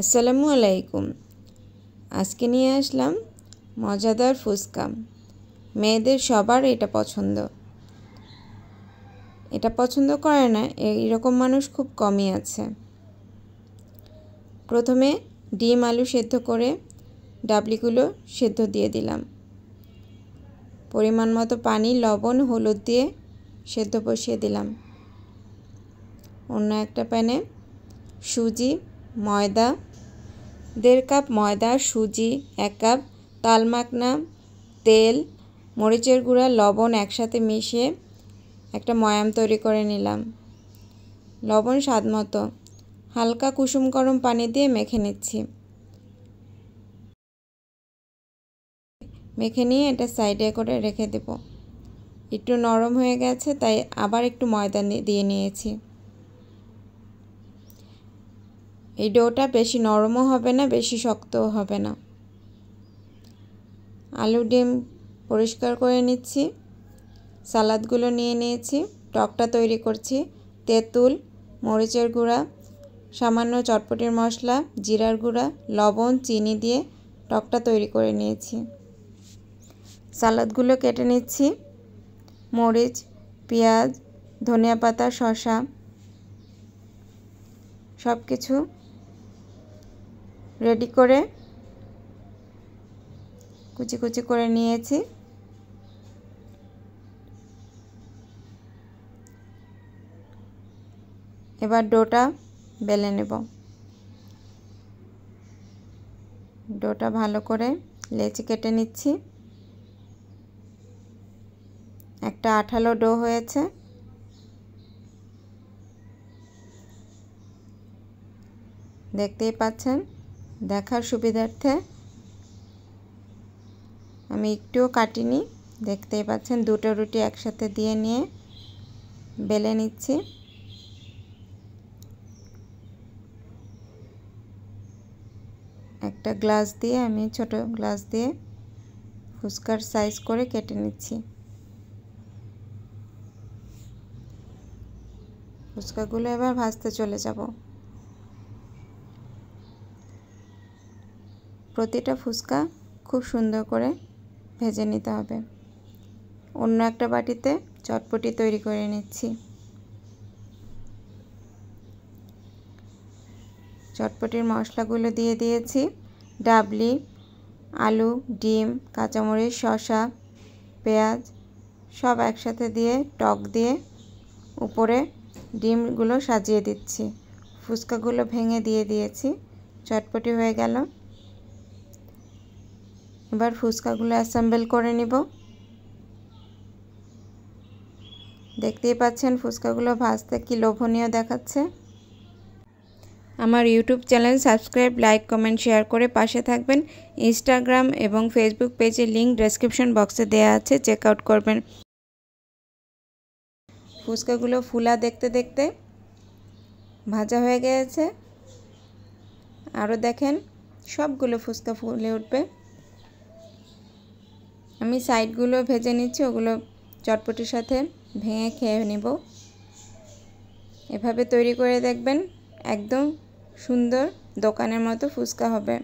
আসসালামু আলাইকুম। আজকে নিয়ে আসলাম মজাদার ফুচকা। মেয়েদের সবার এটা পছন্দ। এটা পছন্দ করে না এইরকম মানুষ খুব কমই আছে। প্রথমে ডিম আলু সেদ্ধ করে ডাবলিগুলো সেদ্ধ দিয়ে দিলাম। পরিমাণ মতো পানি, লবণ, হলুদ দিয়ে সেদ্ধ বসিয়ে দিলাম। অন্য একটা প্যানে সুজি, ময়দা 1.5 কাপ ময়দা, সুজি 1 কাপ, তাল মাখনা, তেল, মরিচের গুঁড়া, লবণ একসাথে মিশিয়ে একটা ময়াম তৈরি করে নিলাম। লবণ স্বাদ মতো, হালকা কুসুম গরম পানি দিয়ে মেখে নিচ্ছি। মেখে নিয়ে এটা সাইডে করে রেখে দেব। একটু নরম হয়ে গেছে তাই আবার একটু ময়দা দিয়ে নিয়েছি। এই ডোটা বেশি নরমও হবে না, বেশি শক্তও হবে না। আলু ডিম পরিষ্কার করে নিচ্ছি। সালাদগুলো নিয়ে নিয়েছি। টকটা তৈরি করছি। তেঁতুল, মরিচের গুঁড়া, সামান্য চটপটির মশলা, জিরার গুঁড়া, লবণ, চিনি দিয়ে টকটা তৈরি করে নিয়েছি। সালাদগুলো কেটে নিচ্ছি। মরিচ, পেঁয়াজ, ধনিয়া পাতা, শসা সব কিছু রেডি করে কুচি কুচি করে নিয়েছি। এবার ডোটা বেলে নেব। ডোটা ভালো করে লেচি কেটে নিচ্ছি। একটা আঠালো ডো হয়েছে। দেখতেই পাচ্ছেন। দেখার সুবিধার্থে আমি একটুও কাটিনি। দেখতেই পাচ্ছেন দুটো রুটি একসাথে দিয়ে নিয়ে বেলে নিচ্ছি। একটা গ্লাস দিয়ে আমি ছোট গ্লাস দিয়ে ফুচকার সাইজ করে কেটে নিচ্ছি। ফুচকাগুলো এবার ভাজতে চলে যাব। প্রতিটা ফুচকা খুব সুন্দর করে ভেজে নিতে হবে। অন্য একটা বাটিতে চটপটি তৈরি করে নিচ্ছি। চটপটির মশলাগুলো দিয়ে দিয়েছি। ডাবলি, আলু, ডিম, কাঁচামরিচ, শসা, পেঁয়াজ সব একসাথে দিয়ে টক দিয়ে উপরে ডিমগুলো সাজিয়ে দিচ্ছি। ফুচকাগুলো ভেঙে দিয়ে দিয়েছি। চটপটি হয়ে গেল। এবার ফুচকাগুলো অ্যাসেম্বল করে নিব। দেখতেই পাচ্ছেন ফুচকাগুলো ভাজতে কি লোভনীয় দেখাচ্ছে। আমার YouTube channel subscribe, like, comment, share করে পাশে থাকবেন। ইনস্টাগ্রাম এবং ফেসবুক পেজের লিংক ডেসক্রিপশন বক্সে দেওয়া আছে, চেক আউট করবেন। ফুচকাগুলো ফুলা দেখতে দেখতে ভাজা হয়ে গেছে। আরও দেখেন সবগুলো ফুচকা ফুলে উঠবে। আমি সাইডগুলো ভেজে নিচ্ছি, ওগুলো চটপটির সাথে ভেঙে খেয়ে নেব। এভাবে তৈরি করে দেখবেন, একদম সুন্দর দোকানের মতো ফুচকা হবে।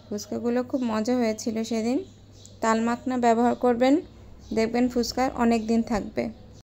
ফুচকাগুলো খুব মজা হয়েছিল সেদিন। তাল মাখনা ব্যবহার করবেন, দেখবেন ফুচকা অনেক দিন থাকবে।